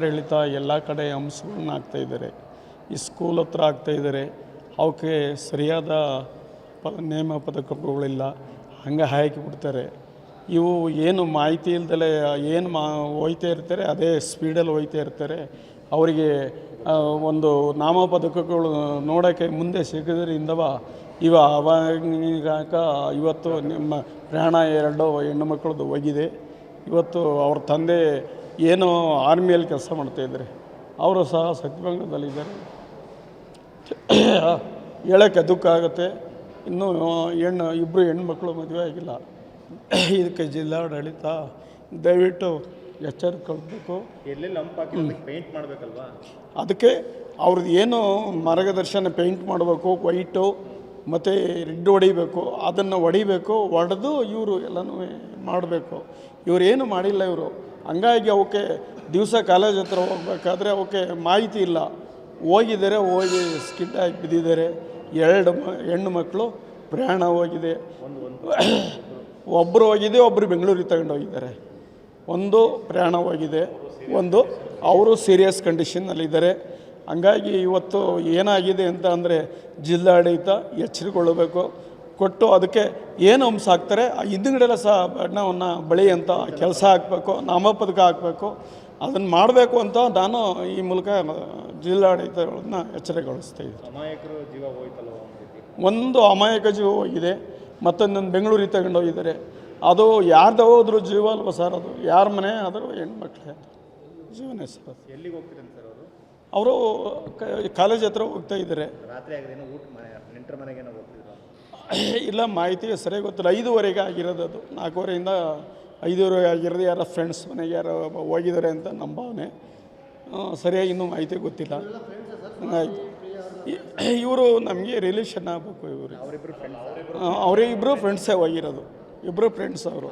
ಆಡಳಿತ ಎಲ್ಲ ಕಡೆ ಅಂಶಗಳನ್ನ ಹಾಕ್ತಾಯಿದ್ದಾರೆ. ಈ ಸ್ಕೂಲ್ ಹತ್ರ ಆಗ್ತಾಯಿದ್ದಾರೆ. ಅವಕ್ಕೆ ಸರಿಯಾದ ನೇಮ ಪದಕಗಳಿಲ್ಲ, ಹಂಗೆ ಹಾಕಿಬಿಡ್ತಾರೆ. ಇವು ಏನು ಮಾಹಿತಿ ಇಲ್ದಲೆ ಏನು ಹೋಯ್ತಾ ಇರ್ತಾರೆ, ಅದೇ ಸ್ಪೀಡಲ್ಲಿ ಹೋಯ್ತಾ ಇರ್ತಾರೆ. ಅವರಿಗೆ ಒಂದು ನಾಮಪದಕಗಳು ನೋಡೋಕ್ಕೆ ಮುಂದೆ ಸಿಗೋದ್ರಿಂದವ ಅವಾಗ ಇವತ್ತು ನಿಮ್ಮ ಪ್ರಾಣ 2 ಹೆಣ್ಣು ಮಕ್ಕಳದ್ದು ಹೋಗಿದೆ. ಇವತ್ತು ಅವ್ರ ತಂದೆ ಏನೋ ಆರ್ಮಿಯಲ್ಲಿ ಕೆಲಸ ಮಾಡ್ತಾಯಿದ್ದಾರೆ, ಅವರು ಸಹ ಸತ್ಯಭಂಗದಲ್ಲಿದ್ದಾರೆ. ಹೇಳೋಕ್ಕೆ ದುಃಖ ಆಗುತ್ತೆ. ಇನ್ನೂ ಇಬ್ಬರು ಹೆಣ್ಮಕ್ಳು ಮದುವೆ ಆಗಿಲ್ಲ. ಇದಕ್ಕೆ ಜಿಲ್ಲಾಡಳಿತ ದಯವಿಟ್ಟು ಎಚ್ಚರಿಕೊಳ್ಬೇಕು. ಪೇಂಟ್ ಮಾಡಬೇಕಲ್ವಾ, ಅದಕ್ಕೆ ಅವ್ರದ್ದು ಏನು ಮಾರ್ಗದರ್ಶನ ಪೇಂಟ್ ಮಾಡಬೇಕು, ವೈಟು ಮತ್ತು ರೆಡ್ ಹೊಡಿಬೇಕು, ಅದನ್ನು ಹೊಡೆದು ಇವರು ಎಲ್ಲನೂ ಮಾಡಬೇಕು. ಇವರೇನು ಮಾಡಿಲ್ಲ ಇವರು. ಹಂಗಾಗಿ ಅವಕ್ಕೆ ದಿವಸ ಕಾಲೇಜ್ ಹತ್ರ ಹೋಗ್ಬೇಕಾದ್ರೆ ಅವಕ್ಕೆ ಮಾಹಿತಿ ಇಲ್ಲ. ಹೋಗಿ ಸ್ಕಿಡ್ ಆಗಿ ಬಿದ್ದಿದ್ದಾರೆ. 2 ಹೆಣ್ಣು ಮಕ್ಕಳು ಪ್ರಾಣ ಹೋಗಿದೆ. ಒಬ್ಬರು ಹೋಗಿದೆ, ಒಬ್ಬರು ಬೆಂಗಳೂರಿಗೆ ತಗೊಂಡೋಗಿದ್ದಾರೆ. ಒಂದು ಪ್ರಾಣ ಹೋಗಿದೆ, ಒಂದು ಅವರು ಸೀರಿಯಸ್ ಕಂಡೀಷನ್ನಲ್ಲಿದ್ದಾರೆ. ಹಂಗಾಗಿ ಇವತ್ತು ಏನಾಗಿದೆ ಅಂತ ಅಂದರೆ ಜಿಲ್ಲಾಡಳಿತ ಎಚ್ಚರಿಕೊಳ್ಳಬೇಕು. ಕೊಟ್ಟು ಅದಕ್ಕೆ ಏನು ಅಂಶ ಹಾಕ್ತಾರೆ ಹಿಂದುಗಡೆಲ್ಲ ಸಹ ಬಣ್ಣವನ್ನು ಬಳಿಯಂಥ ಕೆಲಸ ಹಾಕಬೇಕು, ನಾಮಪದಕ ಹಾಕಬೇಕು. ಅದನ್ನು ಮಾಡಬೇಕು ಅಂತ ನಾನು ಈ ಮೂಲಕ ಜಿಲ್ಲಾಡಳಿತಗಳನ್ನ ಎಚ್ಚರಿಕೆಗೊಳಿಸ್ತಾ ಇದ್ದೀನಿ. ಅಮಾಯಕರು ಜೀವ ಹೋಯ್ತಲ್ಲ, ಒಂದು ಅಮಾಯಕ ಜೀವ ಹೋಗಿದೆ, ಮತ್ತೊಂದೊಂದು ಬೆಂಗಳೂರಿಗೆ ತಗೊಂಡೋಗಿದ್ದಾರೆ. ಅದು ಯಾರ್ದು ಹೋದ್ರು ಜೀವ ಅಲ್ವ ಸರ್, ಅದು ಯಾರ ಮನೆ ಆದರೂ ಹೆಣ್ಮಕ್ಳೇ ಜೀವನೇ ಸರ್. ಅದು ಎಲ್ಲಿಗೆ ಹೋಗ್ತಿರಂತ ಸರ್ ಅವರು ಕಾಲೇಜ್ ಹತ್ರ ಹೋಗ್ತಾ ಇದ್ದಾರೆ. ರಾತ್ರಿ ಆಗದೇನೋ ಊಟ ನೆಂಟರ ಮನೆಗೇನೋ ಹೋಗ್ತಿದ್ರು? ಇಲ್ಲ, ಮಾಹಿತಿ ಸರಿಯಾಗಿ ಗೊತ್ತಿಲ್ಲ. 5:15 ಆಗಿರೋದು. ಅದು 4:15 5:15 ಆಗಿರೋದು. ಯಾರೋ ಫ್ರೆಂಡ್ಸ್ ಮನೆಗೆ ಯಾರೋ ಹೋಗಿದ್ದಾರೆ ಅಂತ ನಮ್ಮ ಭಾವನೆ. ಸರಿಯಾಗಿ ಇನ್ನೂ ಮಾಹಿತಿ ಗೊತ್ತಿಲ್ಲ. ಆಯಿತು, ಇವರು ನಮಗೆ ರಿಲೇಷನ್ ಆಗಬೇಕು. ಅವರೇ ಇಬ್ಬರು ಫ್ರೆಂಡ್ಸೇ ಹೋಗಿರೋದು. ಇಬ್ಬರು ಫ್ರೆಂಡ್ಸ್ ಅವರು.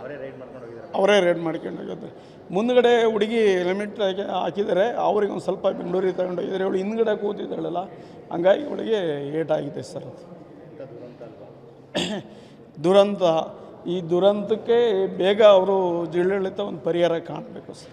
ಅವರೇ ರೈಡ್ ಮಾಡ್ಕೊಂಡು ಹೋಗಿದ್ದಾರೆ. ಮುಂದ್ಗಡೆ ಹುಡುಗಿ ಹೆಲ್ಮೆಟ್ ಹಾಕಿದ್ದಾರೆ. ಅವ್ರಿಗೆ ಒಂದು ಸ್ವಲ್ಪ ಬೆಂಗಳೂರಿಗೆ ತಗೊಂಡೋಗಿದ್ದಾರೆ. ಅವಳು ಹಿಂದ್ಗಡೆ ಕೂತಿದ್ದಾಳಲ್ಲ, ಹಂಗಾಗಿ ಇವಳಿಗೆ ಏಟಾಗಿದೆ ಸರ್. ಅದು ದುರಂತ. ಈ ದುರಂತಕ್ಕೆ ಬೇಗ ಅವರು ಜಿಲ್ಲಾಡಳಿತ ಒಂದು ಪರಿಹಾರ ಕಾಣಬೇಕು ಸರ್.